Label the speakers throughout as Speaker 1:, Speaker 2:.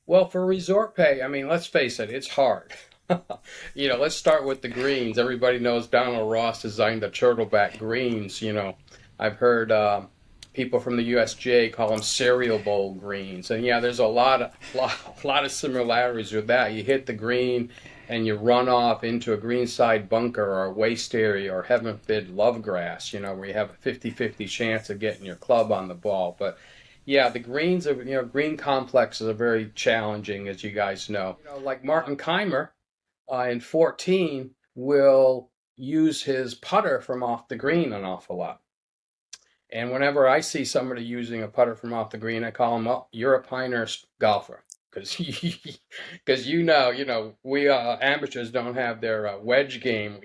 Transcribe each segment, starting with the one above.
Speaker 1: Well, for resort pay, I mean, let's face it, it's hard. Let's start with the greens. Everybody knows Donald Ross designed the turtleback greens. I've heard people from the USGA call them cereal bowl greens. And yeah, there's a lot of similarities with that. You hit the green and you run off into a greenside bunker or a waste area or heaven forbid love grass, where you have a 50-50 chance of getting your club on the ball. But yeah, the greens are, green complexes are very challenging, as you guys know. Like Martin Keimer in 14 will use his putter from off the green an awful lot. And whenever I see somebody using a putter from off the green, I call them, "Oh, you're a Pinehurst golfer." Because because we amateurs don't have their wedge game,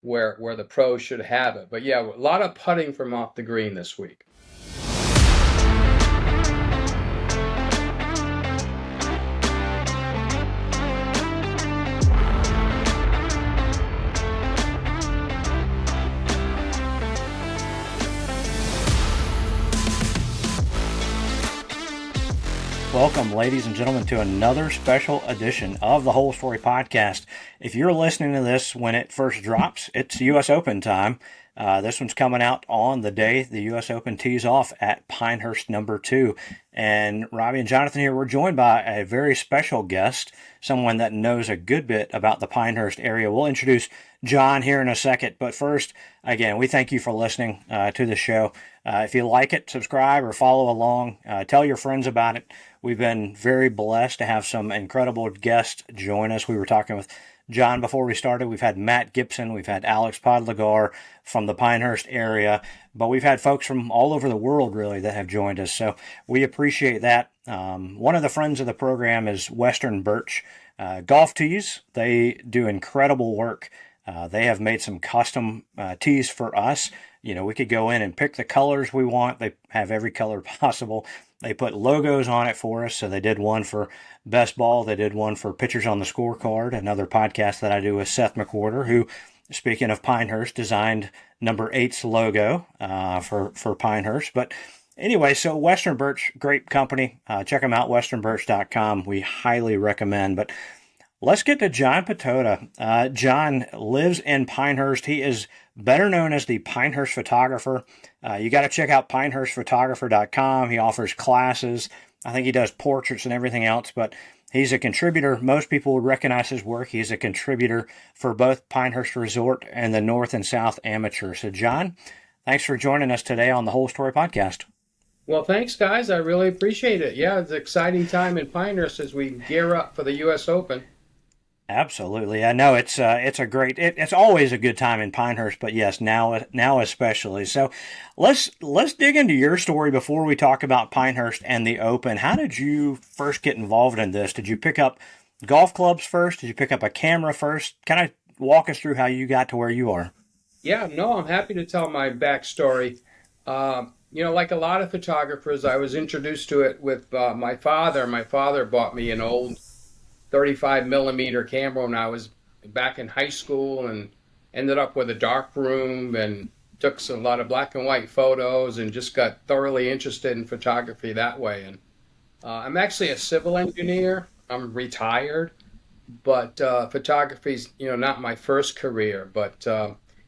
Speaker 1: where the pros should have it. But yeah, a lot of putting from off the green this week.
Speaker 2: Welcome, ladies and gentlemen, to another special edition of the Whole Story Podcast. If you're listening to this when it first drops, it's U.S. Open time. This one's coming out on the day the U.S. Open tees off at Pinehurst number 2. And Robbie and Jonathan here, we're joined by a very special guest, someone that knows a good bit about the Pinehurst area. We'll introduce John here in a second. But first, again, we thank you for listening to the show. If you like it, subscribe or follow along. Tell your friends about it. We've been very blessed to have some incredible guests join us. We were talking with John before we started. We've had Matt Gibson. We've had Alex Podlagar from the Pinehurst area. But we've had folks from all over the world, really, that have joined us. So we appreciate that. One of the friends of the program is Western Birch Golf Tees. They do incredible work. They have made some custom tees for us. We could go in and pick the colors we want. They have every color possible. They put logos on it for us. So they did one for Best Ball. They did one for Pictures on the Scorecard, another podcast that I do with Seth McWhorter, who, speaking of Pinehurst, designed number 8's logo for Pinehurst. But anyway, so Western Birch, great company. Check them out, westernbirch.com. We highly recommend. But let's get to John Patota. John lives in Pinehurst. He is better known as the Pinehurst photographer. You got to check out pinehurstphotographer.com. He offers classes. I think he does portraits and everything else, but he's a contributor. Most people would recognize his work. He's a contributor for both Pinehurst Resort and the North and South Amateur. So, John, thanks for joining us today on the Whole Story Podcast.
Speaker 1: Well, thanks, guys. I really appreciate it. Yeah, it's an exciting time in Pinehurst as we gear up for the U.S. Open.
Speaker 2: Absolutely. I know it's it's always a good time in Pinehurst, but yes, now especially. So let's dig into your story before we talk about Pinehurst and the Open. How did you first get involved in this? Did you pick up golf clubs first? Did you pick up a camera first? Kind of walk us through how you got to where you are.
Speaker 1: Yeah, no, I'm happy to tell my backstory. Like a lot of photographers, I was introduced to it with my father. My father bought me an old 35 millimeter camera when I was back in high school and ended up with a dark room and took a lot of black and white photos and just got thoroughly interested in photography that way. And I'm actually a civil engineer. I'm retired, but photography's, not my first career, but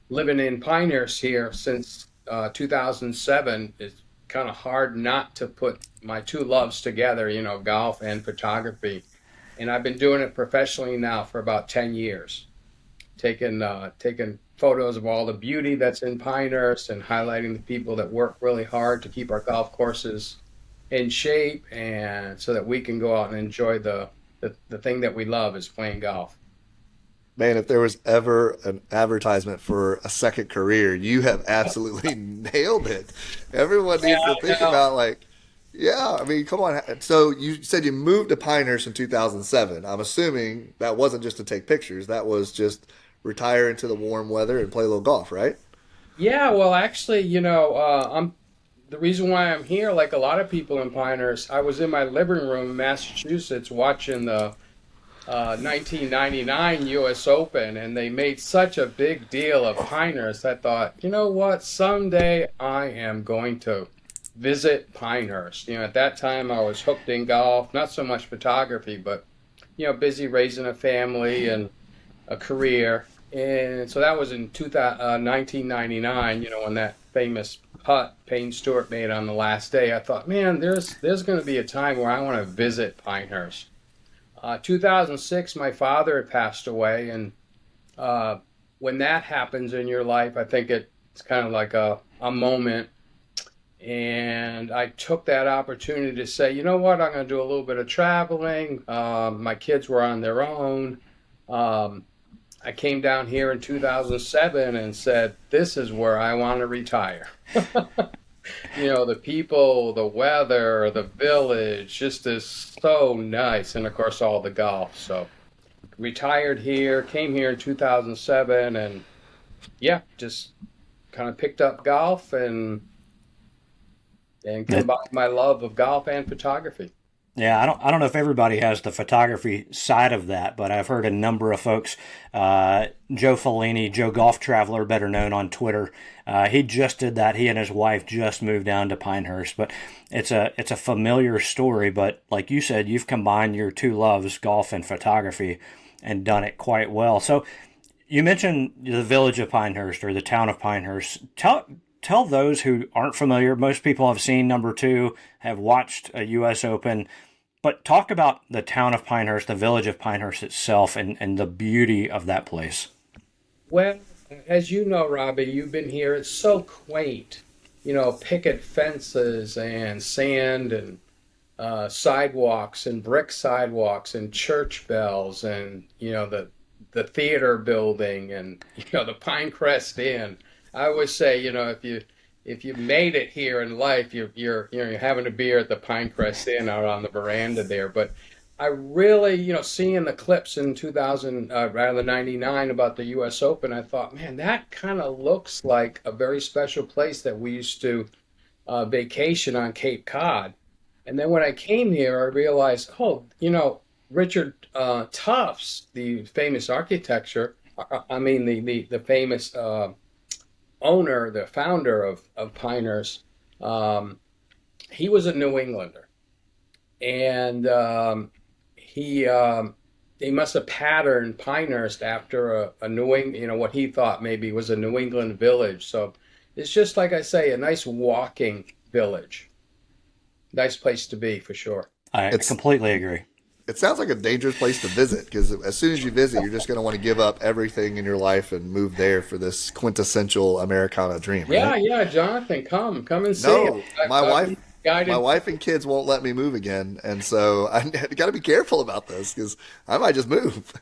Speaker 1: living in Pinehurst here since 2007 is kind of hard not to put my two loves together, golf and photography. And I've been doing it professionally now for about 10 years, taking photos of all the beauty that's in Pinehurst and highlighting the people that work really hard to keep our golf courses in shape and so that we can go out and enjoy the thing that we love is playing golf.
Speaker 3: Man, if there was ever an advertisement for a second career, you have absolutely nailed it. Everyone needs to think about yeah, I mean, come on. So you said you moved to Pinehurst in 2007. I'm assuming that wasn't just to take pictures. That was just retire into the warm weather and play a little golf, right?
Speaker 1: Yeah, well, actually, I'm the reason why I'm here, like a lot of people in Pinehurst, I was in my living room in Massachusetts watching the 1999 U.S. Open, and they made such a big deal of Pinehurst. I thought, you know what? Someday I am going to visit Pinehurst. At that time I was hooked in golf, not so much photography, but busy raising a family and a career. And so that was in 1999, when that famous putt Payne Stewart made on the last day. I thought, man, there's going to be a time where I want to visit Pinehurst. 2006, my father had passed away, and uh, when that happens in your life, I think it's kind of like a moment. And I took that opportunity to say, you know what, I'm going to do a little bit of traveling. My kids were on their own. Um, I came down here in 2007 and said, this is where I want to retire. The people, the weather, the village, just is so nice. And of course, all the golf. So retired here, came here in 2007, and yeah, just kind of picked up golf and combined my love of golf and photography.
Speaker 2: Yeah, I don't know if everybody has the photography side of that, but I've heard a number of folks. Joe Fellini, Joe Golf Traveler, better known on Twitter, he just did that. He and his wife just moved down to Pinehurst, but it's a familiar story. But like you said, you've combined your two loves, golf and photography, and done it quite well. So you mentioned the village of Pinehurst or the town of Pinehurst. Tell those who aren't familiar. Most people have seen number two, have watched a U.S. Open, but talk about the town of Pinehurst, the village of Pinehurst itself, and the beauty of that place.
Speaker 1: Well, as you know, Robbie, you've been here. It's so quaint. Picket fences and sand and sidewalks and brick sidewalks and church bells and the theater building and the Pinecrest Inn. I always say, if you made it here in life, you're having a beer at the Pinecrest Inn out on the veranda there. But I really, seeing the clips in 2000, rather 99 about the U.S. Open, I thought, man, that kind of looks like a very special place that we used to vacation on Cape Cod. And then when I came here, I realized, oh, Richard Tufts, the famous architecture, I mean, the famous owner, the founder of Pinehurst, he was a New Englander. And he must have patterned Pinehurst after a New England, what he thought maybe was a New England village. So it's just like I say, a nice walking village. Nice place to be for sure.
Speaker 2: I completely agree.
Speaker 3: It sounds like a dangerous place to visit because as soon as you visit, you're just going to want to give up everything in your life and move there for this quintessential Americana dream. Right?
Speaker 1: Yeah, Jonathan, come and see
Speaker 3: No,
Speaker 1: it.
Speaker 3: my wife and kids won't let me move again, and so I got to be careful about this because I might just move.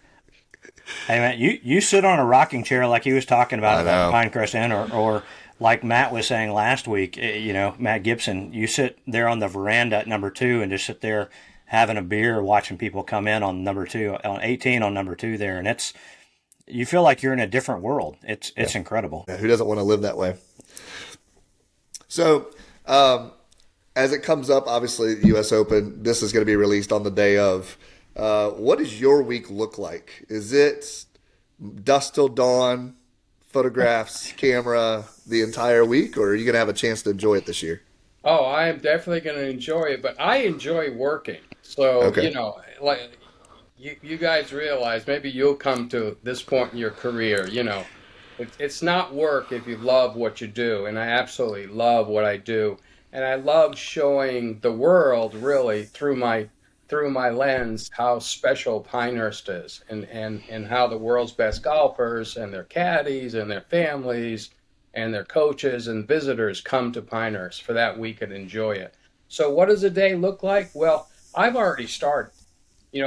Speaker 2: Hey man, you sit on a rocking chair like he was talking about
Speaker 3: I know.
Speaker 2: Pinecrest Inn, or like Matt was saying last week. Matt Gibson, you sit there on the veranda at number two and just sit there having a beer, watching people come in on number two, on 18 on number two there, and you feel like you're in a different world. It's incredible.
Speaker 3: Yeah, who doesn't want to live that way? So, as it comes up, obviously, the U.S. Open, this is going to be released on the day of. What does your week look like? Is it dusk till dawn, photographs, camera, the entire week, or are you going to have a chance to enjoy it this year?
Speaker 1: Oh, I am definitely going to enjoy it, but I enjoy working. So,
Speaker 3: Okay.
Speaker 1: like you guys realize, maybe you'll come to this point in your career, it's not work if you love what you do. And I absolutely love what I do. And I love showing the world really through my lens how special Pinehurst is and how the world's best golfers and their caddies and their families and their coaches and visitors come to Pinehurst for that week and enjoy it. So what does a day look like? Well, I've already started.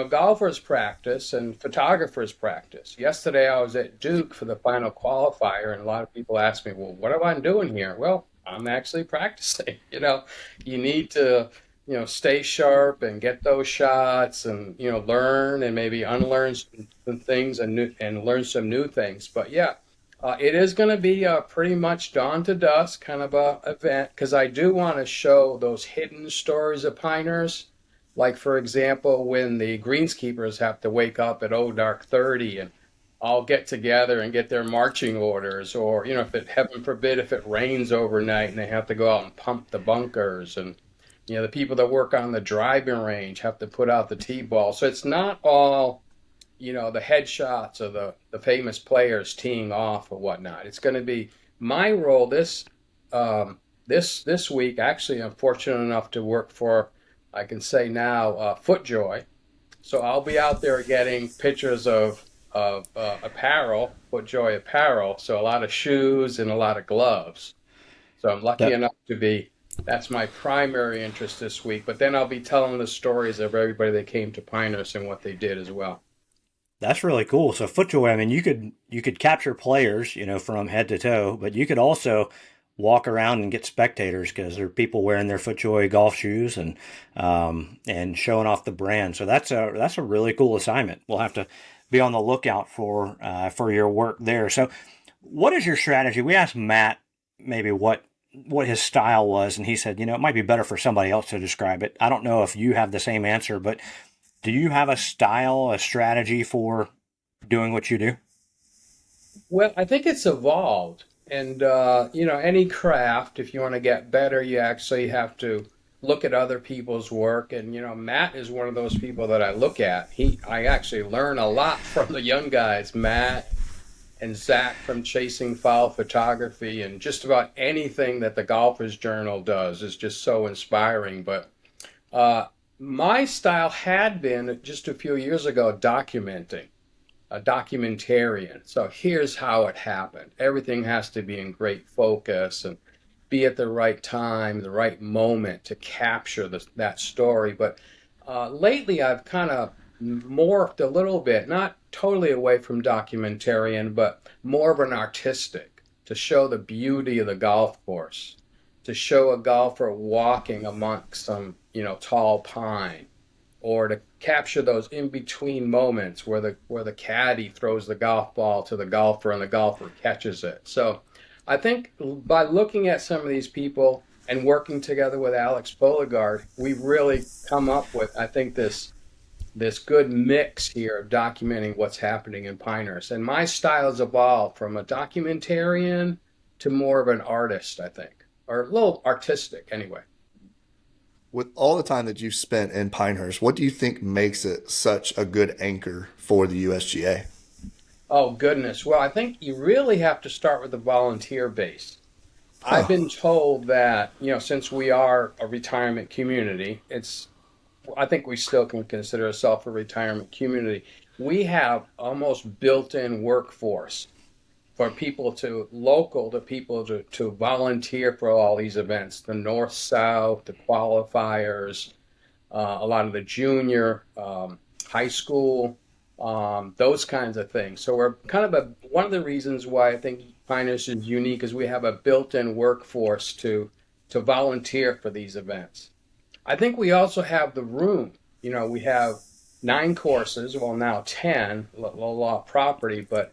Speaker 1: Golfers practice and photographers practice. Yesterday I was at Duke for the final qualifier, and a lot of people ask me, well, what am I doing here? Well, I'm actually practicing. You need to, stay sharp and get those shots and, learn and maybe unlearn some things and learn some new things. But yeah, it is going to be pretty much dawn to dusk kind of a event because I do want to show those hidden stories of Pinehurst. Like, for example, when the greenskeepers have to wake up at dark 30 and all get together and get their marching orders, or if it heaven forbid if it rains overnight and they have to go out and pump the bunkers, and the people that work on the driving range have to put out the tee-ball. So it's not all the headshots of the famous players teeing off or whatnot. It's going to be my role this week. Actually, I'm fortunate enough to work for, I can say now, FootJoy. So I'll be out there getting pictures of apparel, FootJoy apparel. So a lot of shoes and a lot of gloves. So I'm lucky
Speaker 2: That
Speaker 1: enough to be. That's my primary interest this week. But then I'll be telling the stories of everybody that came to Pinehurst and what they did as well.
Speaker 2: that's really cool. So FootJoy, I mean, you could capture players, from head to toe, but you could also walk around and get spectators because there are people wearing their FootJoy golf shoes and showing off the brand. So that's a really cool assignment. We'll have to be on the lookout for your work there. So, what is your strategy? We asked Matt maybe what his style was, and he said, it might be better for somebody else to describe it. I don't know if you have the same answer, but do you have a style, a strategy for doing what you do?
Speaker 1: Well, I think it's evolved. And, any craft, if you want to get better, you actually have to look at other people's work. And, Matt is one of those people that I look at. I actually learn a lot from the young guys, Matt and Zach from Chasing Foul Photography, and just about anything that the Golfers Journal does is just so inspiring. But my style had been just a few years ago documenting, a documentarian. So here's how it happened. Everything has to be in great focus and be at the right time, the right moment to capture that story. But lately, I've kind of morphed a little bit, not totally away from documentarian, but more of an artistic to show the beauty of the golf course, to show a golfer walking amongst some, tall pine, or to capture those in between moments where the caddy throws the golf ball to the golfer and the golfer catches it. So I think by looking at some of these people and working together with Alex Beauregard, we've really come up with, I think, this good mix here of documenting what's happening in Pinehurst. And my style has evolved from a documentarian to more of an artist, I think, or a little artistic anyway.
Speaker 3: With all the time that you've spent in Pinehurst, what do you think makes it such a good anchor for the USGA?
Speaker 1: Oh, goodness. Well, I think you really have to start with the volunteer base. I've
Speaker 3: Huh.
Speaker 1: been told that, since we are a retirement community, I think we still can consider ourselves a retirement community. We have almost built-in workforce for people to volunteer for all these events, the North South, the qualifiers, a lot of the junior, high school, those kinds of things. So we're kind of one of the reasons why I think Pinehurst is unique is we have a built-in workforce to volunteer for these events. I think we also have the room. We have 9 courses, well now 10, lot property, but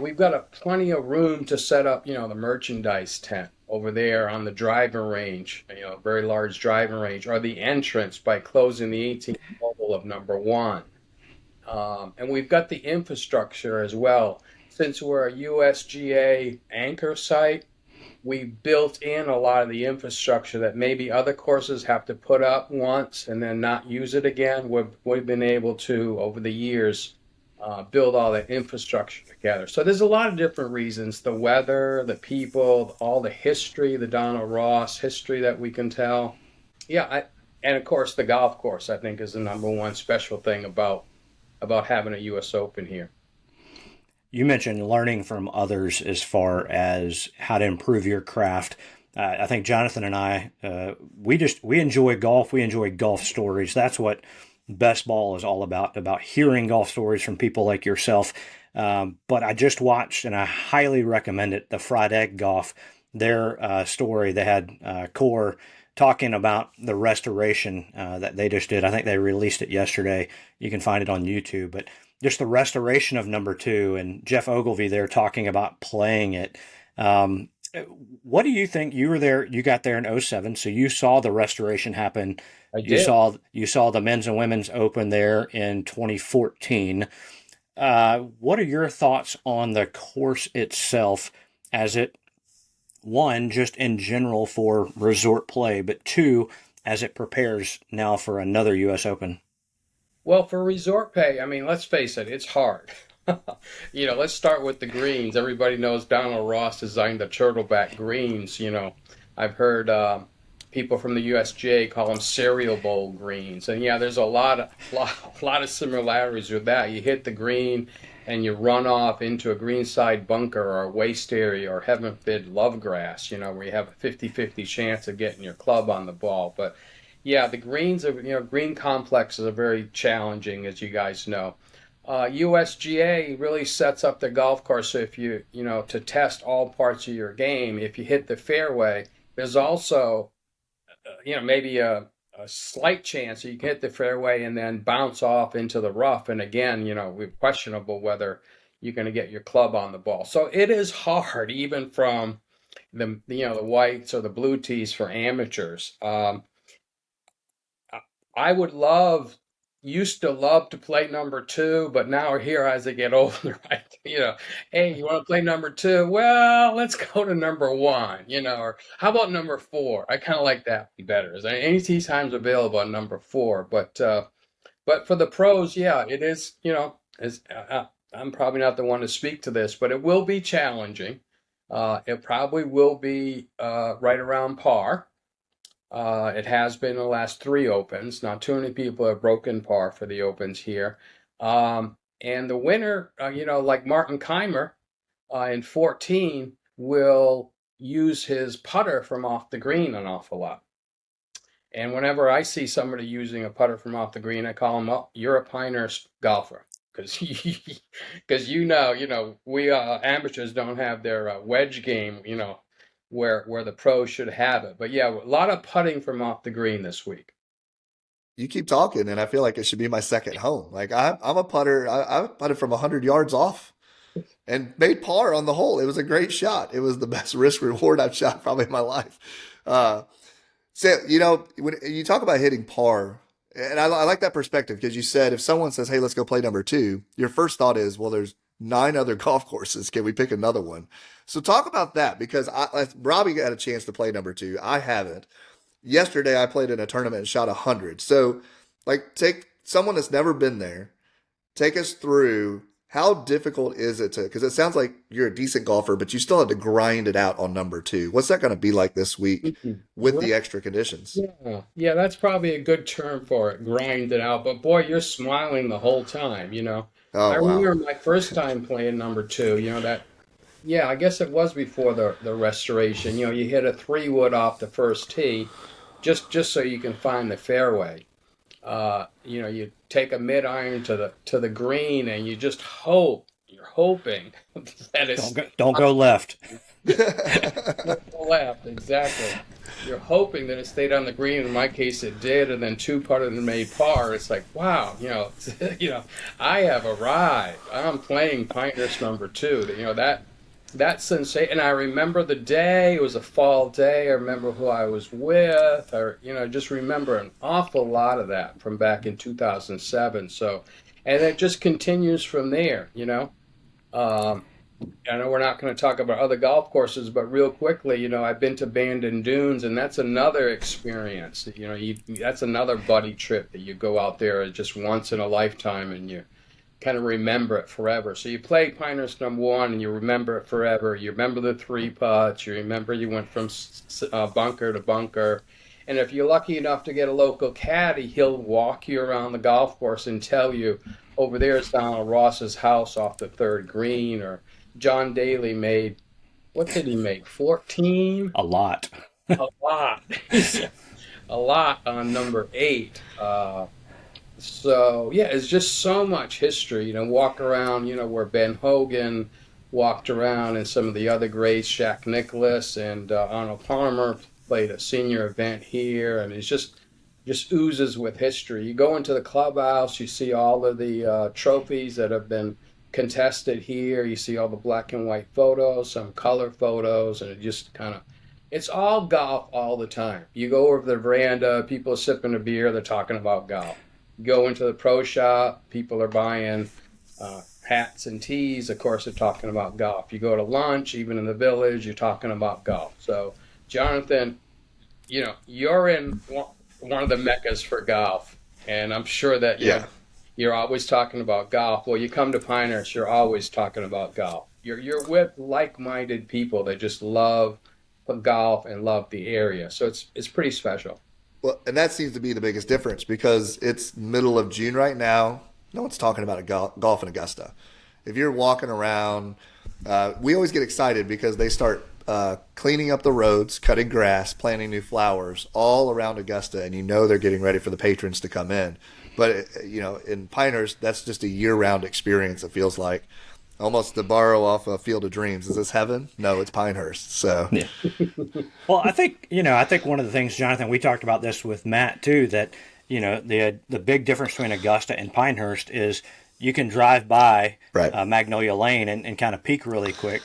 Speaker 1: we've got plenty of room to set up, the merchandise tent over there on the driving range, very large driving range, or the entrance by closing the 18th hole of number one. And we've got the infrastructure as well. Since we're a USGA anchor site, we built in a lot of the infrastructure that maybe other courses have to put up once and then not use it again. We've been able to, over the years, build all that infrastructure together. So there's a lot of different reasons: the weather, the people, all the history, the Donald Ross history that we can tell. Yeah, and of course the golf course, I think, is the number one special thing about having a U.S. Open here.
Speaker 2: You mentioned learning from others as far as how to improve your craft. I think Jonathan and I, we enjoy golf. We enjoy golf stories. That's what Best Ball is all about hearing golf stories from people like yourself. But I just watched, and I highly recommend it, the Fried Egg Golf, their story. They had Core talking about the restoration that they just did. I think they released it yesterday. You can find it on YouTube. But just the restoration of number two, and Jeff Ogilvy there talking about playing it. What do you think? You were there, you got there in '07, so you saw the restoration happen.
Speaker 1: I
Speaker 2: You
Speaker 1: did.
Speaker 2: saw the men's and women's open there in 2014. What are your thoughts on the course itself as it, one, just in general for resort play, but two, as it prepares now for another U.S. Open?
Speaker 1: Well, for resort pay, I mean, let's face it, it's hard. Let's start with the greens. Everybody knows Donald Ross designed the turtleback greens. I've heard people from the USGA call them cereal bowl greens. And yeah, there's a lot of similarities with that. You hit the green and you run off into a greenside bunker or a waste area or heaven forbid love grass, where you have a 50-50 chance of getting your club on the ball. But yeah, the greens are, green complexes are very challenging, as you guys know. USGA really sets up the golf course so if to test all parts of your game. If you hit the fairway, there's also, maybe a slight chance that you can hit the fairway and then bounce off into the rough. And again, we're questionable whether you're going to get your club on the ball. So it is hard, even from the whites or the blue tees for amateurs. I would used to love to play number two, but now here as I get older, hey, you want to play number two? Well, let's go to number one, or how about number four? I kind of like that better. Is there any tee times available on number four? But for the pros, yeah, it is, I'm probably not the one to speak to this, but it will be challenging. It probably will be right around par. It has been the last three opens. Not too many people have broken par for the opens here. And the winner, like Martin Keimer in 14, will use his putter from off the green an awful lot. And whenever I see somebody using a putter from off the green, I call them, "Oh, you're a Pinehurst golfer." Because we amateurs don't have their wedge game, where the pros should have it. But yeah, a lot of putting from off the green this week.
Speaker 3: You keep talking, and I feel like it should be my second home. Like I'm a putter. I putted from 100 yards off and made par on the hole. It was a great shot. It was the best risk reward I've shot probably in my life. Uh, So, when you talk about hitting par, and I like that perspective because you said if someone says, "Hey, let's go play number two," your first thought is, "Well, there's 9 other golf courses. Can we pick another one?" So, talk about that because Robbie got a chance to play number two. I haven't. Yesterday, I played in a tournament and shot 100. So, like, take someone that's never been there, take us through how difficult is it to, because it sounds like you're a decent golfer, but you still had to grind it out on number two. What's that going to be like this week
Speaker 1: Mhm.
Speaker 3: with the extra conditions?
Speaker 1: Yeah, that's probably a good term for it, grind it out. But boy, you're smiling the whole time, I
Speaker 3: Oh, wow.
Speaker 1: remember my first time playing number two, yeah, I guess it was before the restoration. You hit a 3 wood off the first tee just so you can find the fairway. You take a mid iron to the green and you just you're hoping that it's
Speaker 2: Don't go left.
Speaker 1: left, exactly. You're hoping that it stayed on the green. In my case, it did, and then two putted and made par. It's like, wow, I have arrived. I'm playing Pinehurst number two. That sensation. And I remember the day. It was a fall day. I remember who I was with. Just remember an awful lot of that from back in 2007. So, and it just continues from there. Um, I know we're not going to talk about other golf courses, but real quickly, I've been to Bandon Dunes, and that's another experience. That's another buddy trip that you go out there just once in a lifetime, and you kind of remember it forever. So you play Pinehurst number one, and you remember it forever. You remember the three putts. You remember you went from bunker to bunker. And if you're lucky enough to get a local caddy, he'll walk you around the golf course and tell you, over there is Donald Ross's house off the third green, or John Daly made, what did he make? 14?
Speaker 2: A lot.
Speaker 1: A lot. A lot on number eight. So yeah, it's just so much history. Walk around, where Ben Hogan walked around, and some of the other greats, Shaq Nicholas and Arnold Palmer played a senior event here, and it's just oozes with history. You go into the clubhouse, you see all of the trophies that have been contested here. You see all the black and white photos, some color photos, and it just kind of, it's all golf all the time. You go over the veranda, people are sipping a beer, they're talking about golf. You go into the pro shop, people are buying hats and tees, of course, they're talking about golf. You go to lunch, even in the village, you're talking about golf. So, Jonathan, you're in one of the meccas for golf, and I'm sure that
Speaker 3: Yeah.
Speaker 1: you're always talking about golf. Well, you come to Pinehurst, you're always talking about golf. You're with like-minded people that just love golf and love the area, so it's pretty special.
Speaker 3: Well, and that seems to be the biggest difference because it's middle of June right now. No one's talking about golf in Augusta. If you're walking around, we always get excited because they start cleaning up the roads, cutting grass, planting new flowers all around Augusta, and they're getting ready for the patrons to come in. But in Pinehurst, that's just a year-round experience. It feels like almost to borrow off a Field of Dreams. Is this heaven? No, it's Pinehurst. So
Speaker 2: Yeah. Well, I think one of the things, Jonathan, we talked about this with Matt too, that, the big difference between Augusta and Pinehurst is you can drive by
Speaker 3: right,
Speaker 2: Magnolia Lane and kind of peek really quick,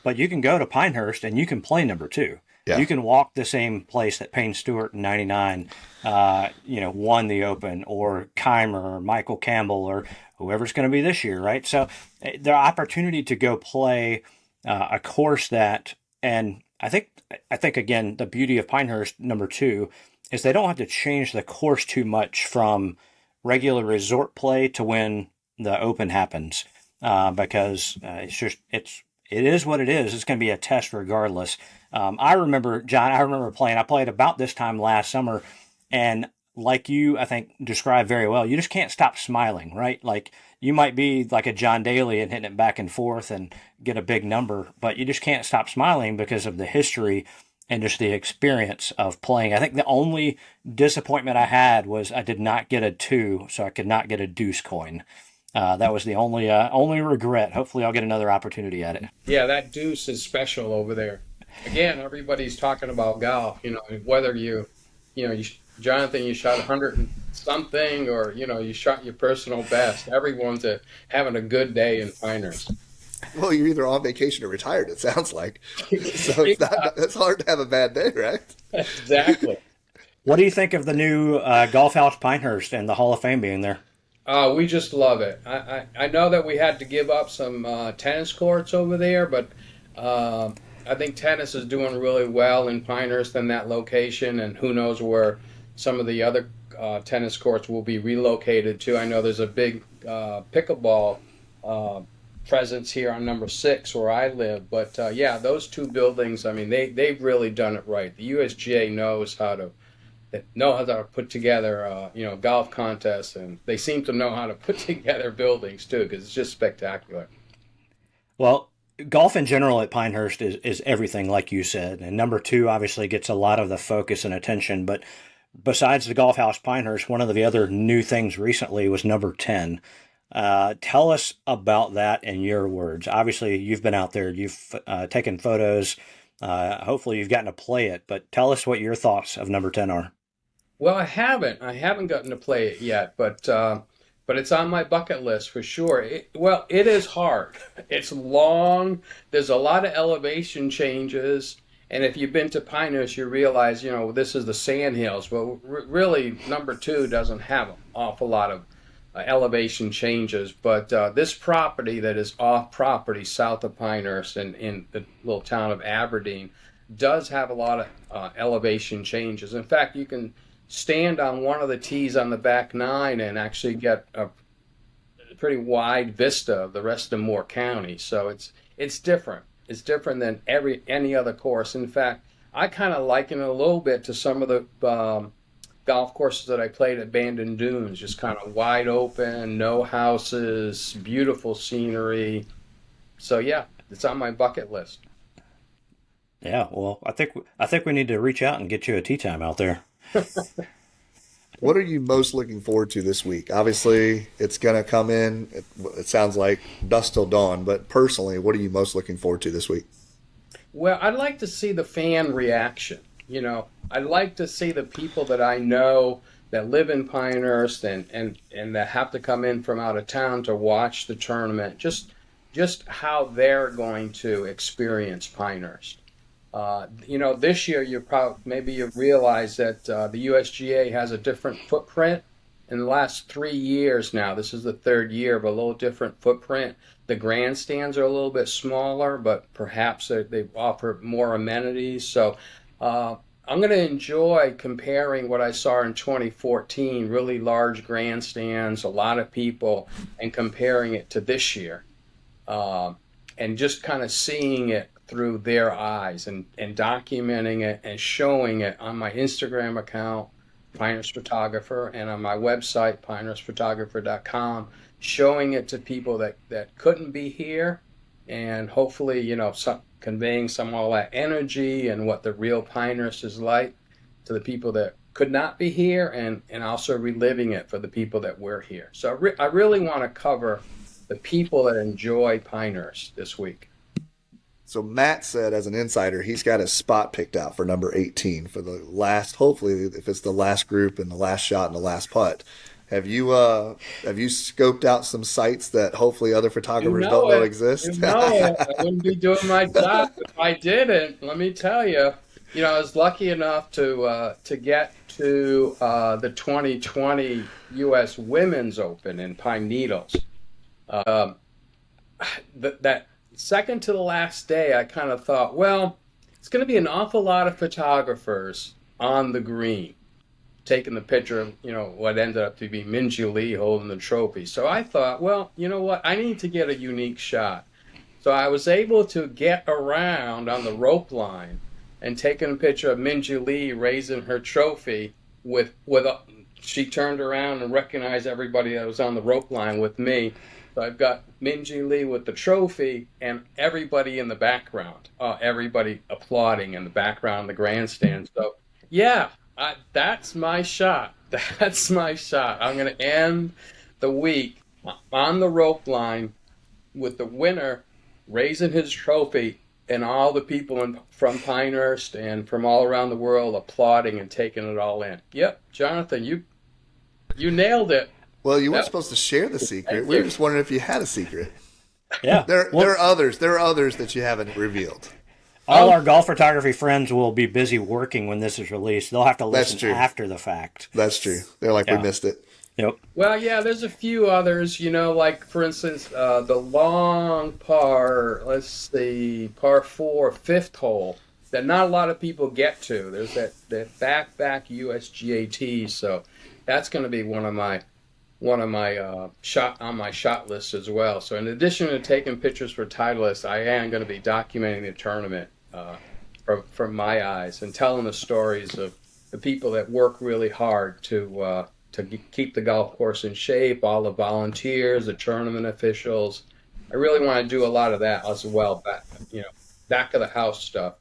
Speaker 2: but you can go to Pinehurst and you can play number two.
Speaker 3: yeah,
Speaker 2: You can walk the same place that Payne Stewart in '99, won the Open, or Keimer, or Michael Campbell, or whoever's going to be this year, right? So the opportunity to go play a course and I think again, the beauty of Pinehurst number two is they don't have to change the course too much from regular resort play to when the Open happens, because it is what it is. It's going to be a test regardless. I remember, John, I played about this time last summer, and like you, I think, described very well, you just can't stop smiling, right? Like, you might be like a John Daly and hitting it back and forth and get a big number, but you just can't stop smiling because of the history and just the experience of playing. I think the only disappointment I had was I did not get a two, so I could not get a deuce coin. That was the only regret. Hopefully, I'll get another opportunity at it.
Speaker 1: Yeah, that deuce is special over there. Again, everybody's talking about golf. Whether Jonathan, you shot 100 and something, or you shot your personal best. Everyone's having a good day in Pinehurst.
Speaker 3: well, you're either on vacation or retired. It sounds like so.
Speaker 1: Yeah,
Speaker 3: It's hard to have a bad day, right?
Speaker 1: exactly.
Speaker 2: What do you think of the new Golf House Pinehurst and the Hall of Fame being there?
Speaker 1: We just love it. I know that we had to give up some tennis courts over there, but I think tennis is doing really well in Pinehurst in that location, and who knows where some of the other tennis courts will be relocated to. I know there's a big pickleball presence here on number 6 where I live, but yeah, those two buildings, I mean, they've really done it right. The USGA knows how to put together, golf contests, and they seem to know how to put together buildings too, because it's just spectacular.
Speaker 2: Well, golf in general at Pinehurst is everything, like you said. And number two obviously gets a lot of the focus and attention. But besides the Golf House Pinehurst, one of the other new things recently was number 10. Tell us about that in your words. Obviously, you've been out there, you've taken photos. Hopefully, you've gotten to play it. But tell us what your thoughts of number 10 are.
Speaker 1: Well, I haven't. I haven't gotten to play it yet, but it's on my bucket list for sure. It is hard. It's long. There's a lot of elevation changes, and if you've been to Pinehurst, you realize this is the sand hills. But really, number 2 doesn't have an awful lot of elevation changes. But this property that is off property south of Pinehurst in the little town of Aberdeen does have a lot of elevation changes. In fact, you can stand on one of the tees on the back 9 and actually get a pretty wide vista of the rest of Moore County. So it's different. It's different than any other course. In fact, I kind of liken it a little bit to some of the golf courses that I played at Bandon Dunes, just kind of wide open, no houses, beautiful scenery. So yeah, it's on my bucket list.
Speaker 2: Yeah, well, I think we need to reach out and get you a tee time out there.
Speaker 3: What are you most looking forward to this week? Obviously, it's going to come in. It sounds like dusk till dawn, but personally, what are you most looking forward to this week?
Speaker 1: Well, I'd like to see the fan reaction. I'd like to see the people that I know that live in Pinehurst and that have to come in from out of town to watch the tournament, just how they're going to experience Pinehurst. This year maybe you realize that the USGA has a different footprint in the last 3 years now. This is the third year, but a little different footprint. The grandstands are a little bit smaller, but perhaps they offer more amenities. So I'm going to enjoy comparing what I saw in 2014, really large grandstands, a lot of people, and comparing it to this year. Um, and just kind of seeing it through their eyes and documenting it and showing it on my Instagram account, Pinehurst Photographer, and on my website, pinehurstphotographer.com, showing it to people that couldn't be here, and hopefully, conveying some of all that energy and what the real Pinehurst is like to the people that could not be here, and also reliving it for the people that were here. So I really want to cover the people that enjoy Pinehurst this week.
Speaker 3: So Matt said, as an insider, he's got his spot picked out for number 18 for the last. Hopefully, if it's the last group and the last shot and the last putt. Have you scoped out some sites that hopefully other photographers don't know exist?
Speaker 1: I wouldn't be doing my job if I didn't. Let me tell you. I was lucky enough to get to the 2020 U.S. Women's Open in Pine Needles. That second to the last day, I kind of thought, well, it's going to be an awful lot of photographers on the green taking the picture of, what ended up to be Minjee Lee holding the trophy. So I thought, well, you know what? I need to get a unique shot. So I was able to get around on the rope line and taking a picture of Minjee Lee raising her trophy she turned around and recognized everybody that was on the rope line with me. So I've got Minjee Lee with the trophy and everybody in the background, everybody applauding in the background of the grandstand. So, yeah, that's my shot. That's my shot. I'm going to end the week on the rope line with the winner raising his trophy and all the people from Pinehurst and from all around the world applauding and taking it all in. Yep, Jonathan, you nailed it.
Speaker 3: Well, you weren't supposed to share the secret. We were just wondering if you had a secret.
Speaker 2: Yeah.
Speaker 3: There are others. There are others that you haven't revealed.
Speaker 2: All our golf photography friends will be busy working when this is released. They'll have to listen after the fact.
Speaker 3: That's true. They're like, we missed it.
Speaker 2: Yep.
Speaker 1: Well, yeah, there's a few others, like, for instance, the long par 4, fifth hole that not a lot of people get to. There's that back USGA tee, so that's going to be one of my shot list as well. So in addition to taking pictures for Titleist, I am going to be documenting the tournament from my eyes and telling the stories of the people that work really hard to keep the golf course in shape, all the volunteers, the tournament officials. I really want to do a lot of that as well, back of the house stuff.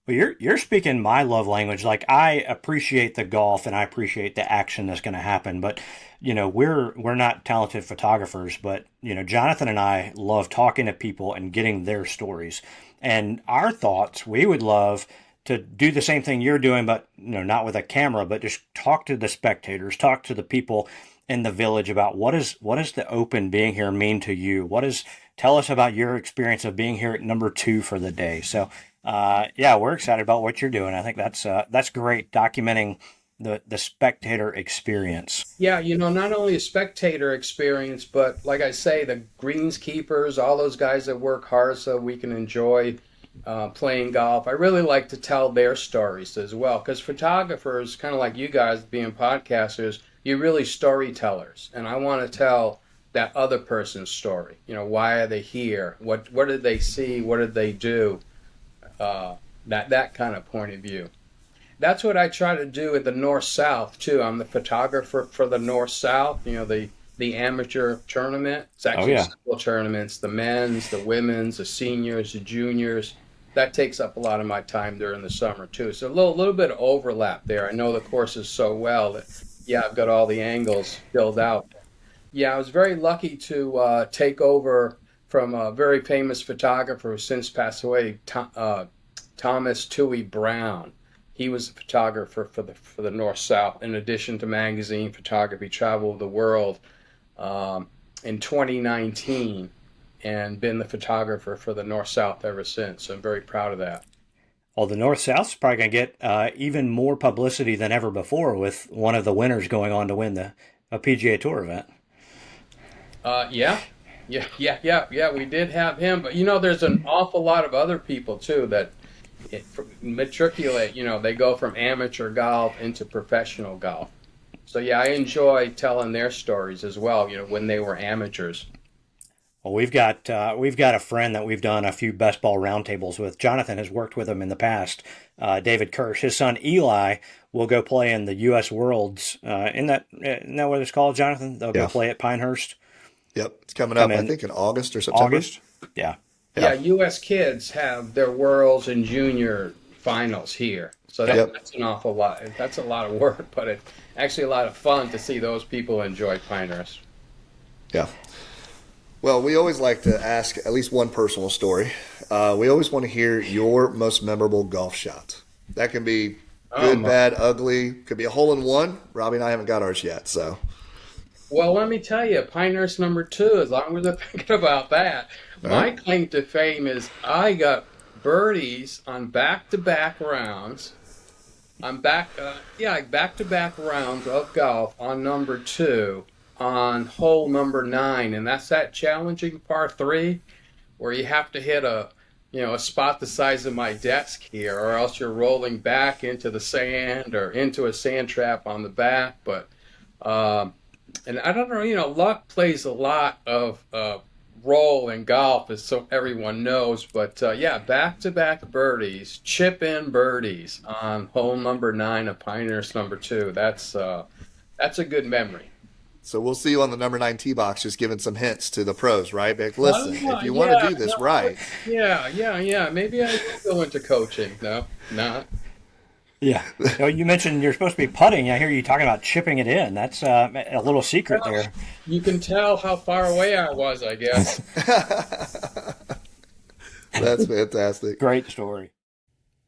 Speaker 2: Well, you're speaking my love language. Like, I appreciate the golf and I appreciate the action that's going to happen, but we're not talented photographers, but Jonathan and I love talking to people and getting their stories and our thoughts. We would love to do the same thing you're doing, but not with a camera, but just talk to the spectators, talk to the people in the village about what is the Open being here mean to you? Tell us about your experience of being here at number 2 for the day. So, we're excited about what you're doing. I think that's great, documenting the spectator experience.
Speaker 1: Yeah, not only a spectator experience, but like I say, the greenskeepers, all those guys that work hard so we can enjoy playing golf. I really like to tell their stories as well, because photographers, kind of like you guys being podcasters, you're really storytellers, and I want to tell that other person's story. Why are they here? What did they see? What did they do? That kind of point of view. That's what I try to do at the North-South, too. I'm the photographer for the North-South, the amateur tournament. It's actually several tournaments, the men's, the women's, the seniors, the juniors. That takes up a lot of my time during the summer, too. So a little bit of overlap there. I know the courses so well that, I've got all the angles filled out. Yeah, I was very lucky to take over from a very famous photographer who since passed away, Thomas Toohey Brown. He was a photographer for the North-South, in addition to magazine photography, traveled the world in 2019, and been the photographer for the North-South ever since. So I'm very proud of that.
Speaker 2: Well, the North-South's probably going to get even more publicity than ever before, with one of the winners going on to win the a PGA Tour event.
Speaker 1: Yeah, yeah. We did have him, but there's an awful lot of other people too that matriculate. They go from amateur golf into professional golf. So yeah, I enjoy telling their stories as well. When they were amateurs.
Speaker 2: Well, we've got a friend that we've done a few best ball roundtables with. Jonathan has worked with him in the past. David Kirsch, his son Eli, will go play in the U.S. Worlds. Isn't that what it's called, Jonathan? They'll go
Speaker 3: Yeah.
Speaker 2: play at Pinehurst.
Speaker 3: Yep. It's coming
Speaker 2: Come
Speaker 3: up, I
Speaker 2: in
Speaker 3: think, in August or September.
Speaker 2: August. Yeah.
Speaker 1: Yeah,
Speaker 3: Yeah.
Speaker 1: U.S. kids have their worlds and junior finals here. So
Speaker 3: Yep.
Speaker 1: that's an awful lot. That's a lot of work, but it's actually a lot of fun to see those people enjoy Pinehurst.
Speaker 3: Yeah. Well, we always like to ask at least one personal story. We always want to hear your most memorable golf shot. That can be good,
Speaker 1: Um,
Speaker 3: bad, ugly. Could be a hole in one. Robbie and I haven't got ours yet, so.
Speaker 1: well, let me tell you, Pinehurst #2, as long as I'm thinking about that,
Speaker 3: All
Speaker 1: my
Speaker 3: right.
Speaker 1: claim to fame is I got birdies on back-to-back rounds. Back-to-back rounds of golf on #2 on hole #9, and that's that challenging par three where you have to hit a spot the size of my desk here, or else you're rolling back into the sand or into a sand trap on the back. But and I don't know, luck plays a lot of role in golf, as so everyone knows. But yeah, back-to-back birdies, chip-in birdies on hole #9 of Pinehurst #2. That's a good memory.
Speaker 3: So we'll see you on the number 9 tee box, just giving some hints to the pros, right? Like, listen, if
Speaker 1: Oh,
Speaker 3: you want to
Speaker 1: yeah,
Speaker 3: do this
Speaker 1: no,
Speaker 3: right,
Speaker 1: yeah. Maybe I will go into coaching. No, not.
Speaker 2: Yeah. Oh, you mentioned you're supposed to be putting. I hear you talking about chipping it in. That's a little secret
Speaker 1: Well,
Speaker 2: there.
Speaker 1: you can tell how far away I was, I guess.
Speaker 3: that's fantastic.
Speaker 2: Great story.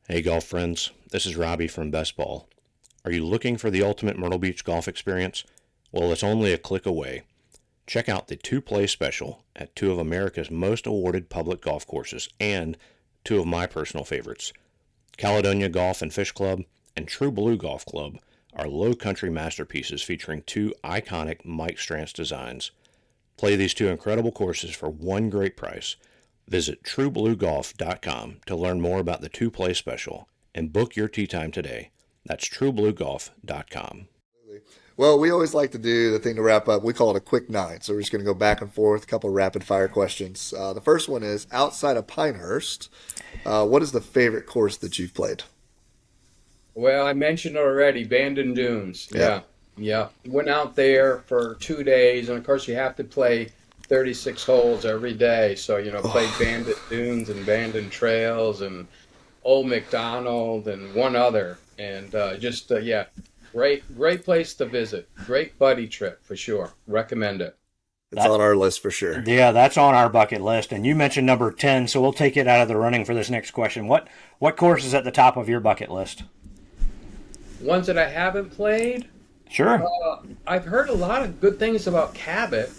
Speaker 4: Hey, golf friends. This is Robbie from Best Ball. Are you looking for the ultimate Myrtle Beach golf experience? Well, it's only a click away. Check out the two-play special at two of America's most awarded public golf courses and two of my personal favorites. Caledonia Golf and Fish Club and True Blue Golf Club are low country masterpieces featuring two iconic Mike Strantz designs. Play these two incredible courses for one great price. Visit truebluegolf.com to learn more about the two-play special and book your tee time today. That's truebluegolf.com.
Speaker 3: Well, we always like to do the thing to wrap up. We call it a quick nine. So we're just going to go back and forth, a couple of rapid fire questions. The first one is outside of Pinehurst, what is the favorite course that you've played?
Speaker 1: Well, I mentioned already, Bandon Dunes.
Speaker 3: Yeah.
Speaker 1: Yeah. Went out there for 2 days, and of course you have to play 36 holes every day. So, played Bandon Dunes and Bandon Trails and Old McDonald and one other. And yeah, great place to visit. Great buddy trip for sure. Recommend it.
Speaker 3: It's on our list for sure.
Speaker 2: Yeah, that's on our bucket list. And you mentioned number 10, so we'll take it out of the running for this next question. What course is at the top of your bucket list?
Speaker 1: Ones that I haven't played,
Speaker 2: Sure.
Speaker 1: I've heard a lot of good things about Cabot.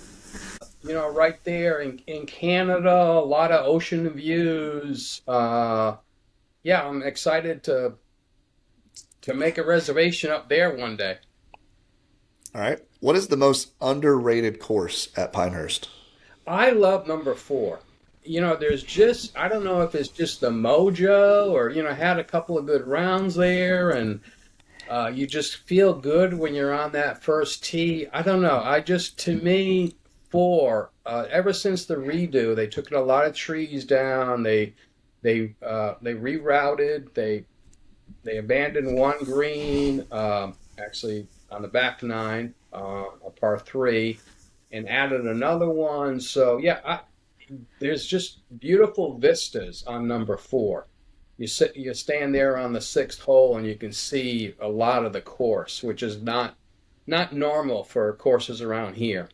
Speaker 1: Right there in Canada, a lot of ocean views. Yeah, I'm excited to make a reservation up there one day.
Speaker 3: All right. What is the most underrated course at Pinehurst?
Speaker 1: I love #4. There's just, I don't know if it's just the mojo or, had a couple of good rounds there, and you just feel good when you're on that first tee. I don't know. To me, 4, ever since the redo, they took a lot of trees down. They rerouted. They abandoned one green, actually on the back 9, a par 3, and added another one. So yeah, there's just beautiful vistas on #4. You stand there on the 6th hole, and you can see a lot of the course, which is not normal for courses around here.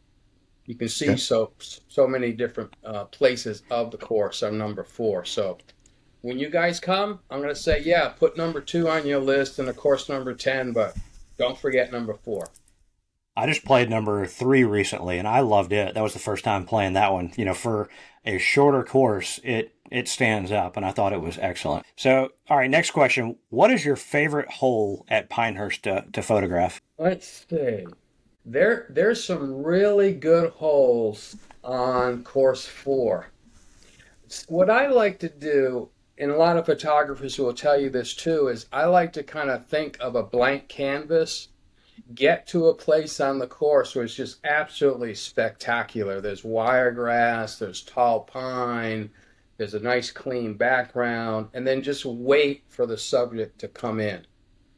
Speaker 1: You can see
Speaker 3: Okay.
Speaker 1: so many different places of the course on #4. So when you guys come, I'm going to say, yeah, put #2 on your list and of course #10, but don't forget #4.
Speaker 2: I just played number 3 recently, and I loved it. That was the first time playing that one. For a shorter course, it stands up, and I thought it was excellent. So, all right, next question. What is your favorite hole at Pinehurst to photograph?
Speaker 1: Let's see. There's some really good holes on course 4. What I like to do, and a lot of photographers will tell you this too, is I like to kind of think of a blank canvas, get to a place on the course where it's just absolutely spectacular. There's wiregrass, there's tall pine, there's a nice clean background, and then just wait for the subject to come in.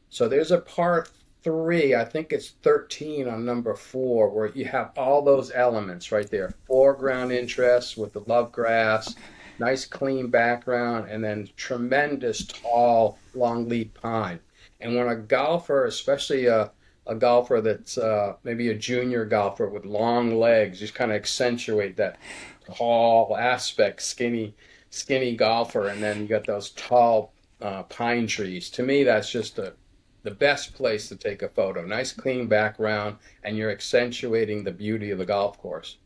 Speaker 1: So there's a part 3, I think it's 13 on number 4, where you have all those elements right there. Foreground interest with the love grass, nice clean background, and then tremendous tall long leaf pine. And when a golfer, especially a golfer that's maybe a junior golfer with long legs, just kind of accentuate that tall aspect, skinny golfer, and then you got those tall pine trees. To me, that's just the best place to take a photo. Nice clean background, and you're accentuating the beauty of the golf course.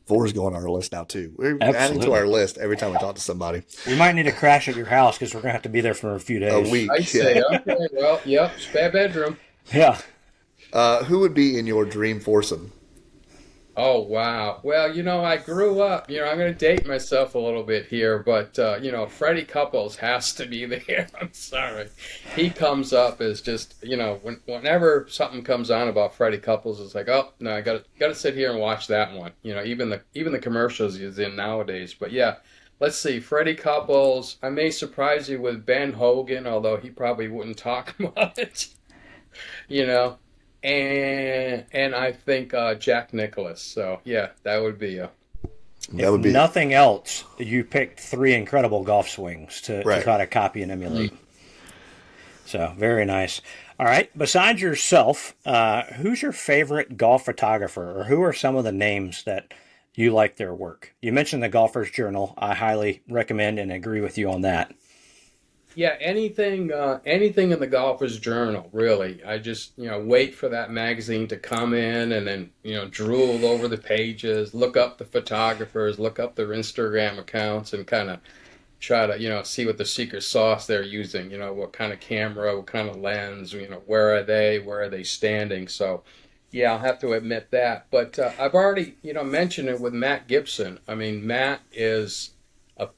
Speaker 3: 4 is going on our list now too. We're adding to our list every time we talk to somebody.
Speaker 2: We might need to crash at your house because we're going to have to be there for a few days.
Speaker 3: A week.
Speaker 1: I say, okay, well, yep, spare bedroom.
Speaker 2: Yeah.
Speaker 3: Who would be in your dream foursome?
Speaker 1: Oh, wow. Well, I grew up, I'm going to date myself a little bit here, but, Freddie Couples has to be there. I'm sorry. He comes up as just, whenever something comes on about Freddie Couples, it's like, oh, no, I got to sit here and watch that one. Even the commercials he's in nowadays. But yeah, let's see. Freddie Couples. I may surprise you with Ben Hogan, although he probably wouldn't talk much, And I think Jack Nicklaus. So yeah, that would be
Speaker 2: If nothing else, you picked 3 incredible golf swings to try to copy and emulate. So very nice. All right. Besides yourself, who's your favorite golf photographer, or who are some of the names that you like their work? You mentioned the Golfer's Journal. I highly recommend and agree with you on that.
Speaker 1: Yeah, anything in the Golfer's Journal, really. I just, wait for that magazine to come in and then, drool over the pages, look up the photographers, look up their Instagram accounts and kind of try to, see what the secret sauce they're using, what kind of camera, what kind of lens, where are they standing? So, yeah, I'll have to admit that. But I've already, mentioned it with Matt Gibson. I mean, Matt is a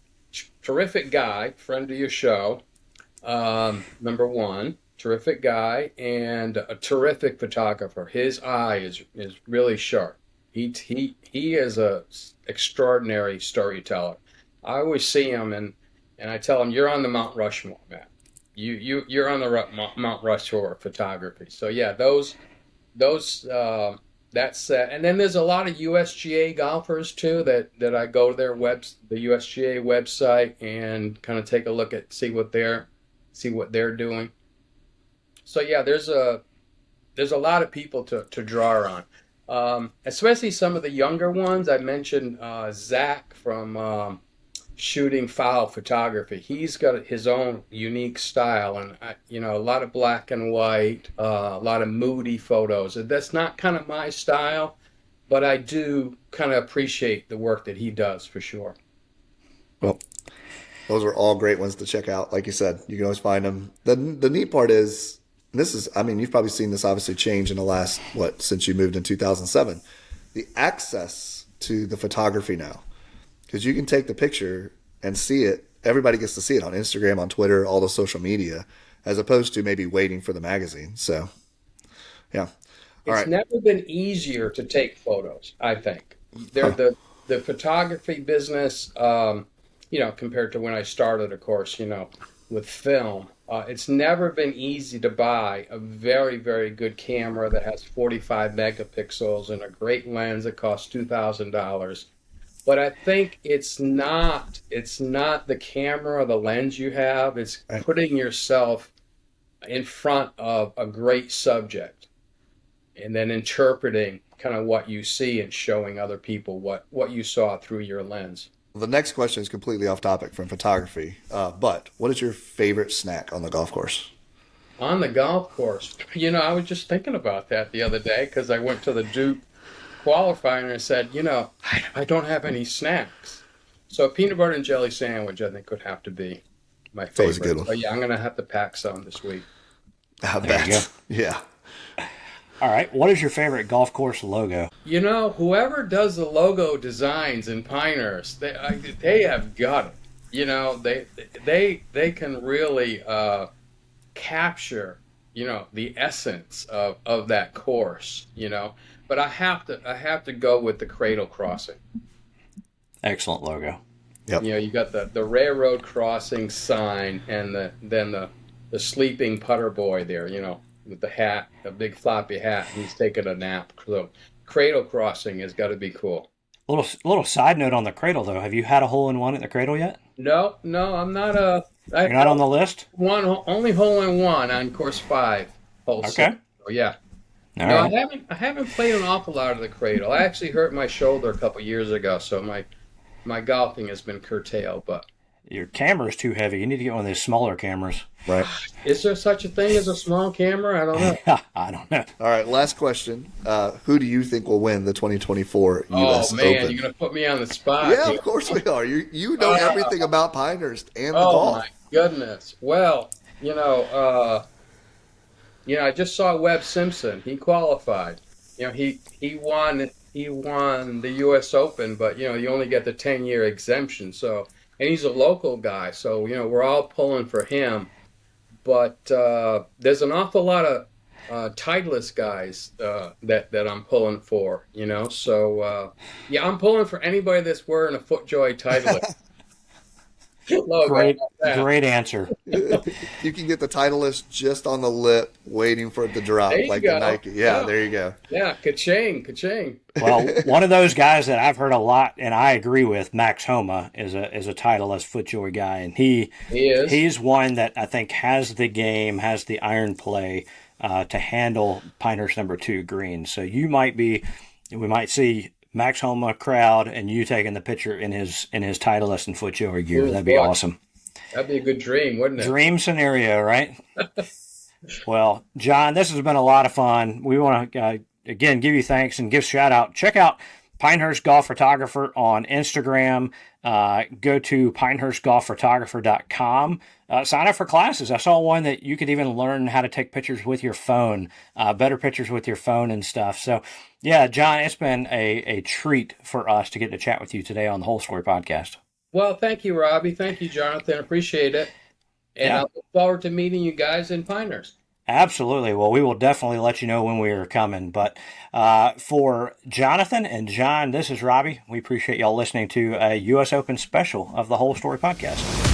Speaker 1: terrific guy, friend of your show. Number one, terrific guy and a terrific photographer. His eye is really sharp. He is a extraordinary storyteller. I always see him and I tell him, you're on the Mount Rushmore, Matt. You're on the Mount Rushmore of photography. So yeah, those that's and then there's a lot of USGA golfers too that I go to their the USGA website and kind of take a look at see what they're doing. So yeah, there's a lot of people to draw on, especially some of the younger ones. I mentioned Zach from Shooting Foul Photography. He's got his own unique style, and a lot of black and white, a lot of moody photos. That's not kind of my style, but I do kind of appreciate the work that he does for sure.
Speaker 3: Well, those are all great ones to check out. Like you said, you can always find them. The neat part is, you've probably seen this obviously change in the last, since you moved in 2007, the access to the photography now. Because you can take the picture and see it. Everybody gets to see it on Instagram, on Twitter, all the social media, as opposed to maybe waiting for the magazine. So, yeah.
Speaker 1: It's never been easier to take photos, I think. The photography business, compared to when I started, of course, with film, it's never been easy to buy a very, very good camera that has 45 megapixels and a great lens that costs $2,000. But I think it's not the camera or the lens you have. It's putting yourself in front of a great subject and then interpreting kind of what you see and showing other people what you saw through your lens.
Speaker 3: The next question is completely off topic from photography, but what is your favorite snack on the golf course?
Speaker 1: On the golf course, I was just thinking about that the other day because I went to the Duke qualifying and I said, I don't have any snacks. So a peanut butter and jelly sandwich, I think, would have to be my favorite.
Speaker 3: Always a good one.
Speaker 1: But yeah, I'm going to have to pack some this week.
Speaker 3: I bet. Yeah.
Speaker 2: All All right. What is your favorite golf course logo?
Speaker 1: You know, whoever does the logo designs in Pinehurst, they have got it. You know, they can really capture, you know, the essence of that course. You know, but I have to go with the Cradle Crossing.
Speaker 2: Excellent logo.
Speaker 3: Yep.
Speaker 1: You know, you got the railroad crossing sign, and then the sleeping putter boy there. You know, with the hat, a big floppy hat, and he's taking a nap. So, Cradle Crossing has got to be cool.
Speaker 2: Little side note on the Cradle though. Have you had a hole in one at the Cradle yet?
Speaker 1: No, I'm not
Speaker 2: You're not on the list.
Speaker 1: only hole in one on course 5, hole
Speaker 2: Okay.
Speaker 1: 6. Oh yeah.
Speaker 2: All
Speaker 1: No,
Speaker 2: right.
Speaker 1: I haven't played an awful lot of the Cradle. I actually hurt my shoulder a couple years ago, so my golfing has been curtailed. But
Speaker 2: Your camera's too heavy. You need to get one of those smaller cameras.
Speaker 3: Right.
Speaker 1: is there such a thing as a small camera? I don't know.
Speaker 2: I don't know.
Speaker 3: All right. Last question. Who do you think will win the 2024 U.S.
Speaker 1: Oh man,
Speaker 3: Open?
Speaker 1: you're gonna put me on the spot.
Speaker 3: Yeah,
Speaker 1: here.
Speaker 3: of course we are. You know everything about Pinehurst and the
Speaker 1: Oh
Speaker 3: golf.
Speaker 1: my goodness. Well, I just saw Webb Simpson. He qualified. You know, he won the U.S. Open, but you know, you only get the 10-year exemption. So, and he's a local guy, so you know, we're all pulling for him. But there's an awful lot of Titleist guys that I'm pulling for. You know, so yeah, I'm pulling for anybody that's wearing a FootJoy Titleist. logo.
Speaker 2: Great answer.
Speaker 3: You can get the Titleist just on the lip, waiting for it to drop,
Speaker 1: There you
Speaker 3: like
Speaker 1: go.
Speaker 3: the Nike. Yeah,
Speaker 1: Yeah.
Speaker 3: there you go.
Speaker 1: Yeah, ka-ching.
Speaker 2: Well, one of those guys that I've heard a lot, and I agree with, Max Homa, is a Titleist FootJoy guy, and
Speaker 1: He is.
Speaker 2: he's one that I think has the game, has the iron play to handle Pinehurst number 2 green. So we might see Max Homa crowd and you taking the picture in his Titleist and FootJoy gear.
Speaker 1: Ooh,
Speaker 2: That'd be
Speaker 1: boy.
Speaker 2: awesome.
Speaker 1: That'd be a good dream, wouldn't it?
Speaker 2: Dream scenario, right? Well, John, this has been a lot of fun. We want to, again, give you thanks and give shout out. Check out Pinehurst Golf Photographer on Instagram. Go to pinehurstgolfphotographer.com. Sign up for classes. I saw one that you could even learn how to take pictures with your phone, better pictures with your phone and stuff. So, yeah, John, it's been a treat for us to get to chat with you today on the Whole Story Podcast.
Speaker 1: Well, thank you, Robbie. Thank you, Jonathan. Appreciate it. And
Speaker 2: Yeah.
Speaker 1: I look forward to meeting you guys in Pinehurst.
Speaker 2: Absolutely. Well, we will definitely let you know when we are coming. But for Jonathan and John, this is Robbie. We appreciate y'all listening to a U.S. Open special of the Whole Story Podcast.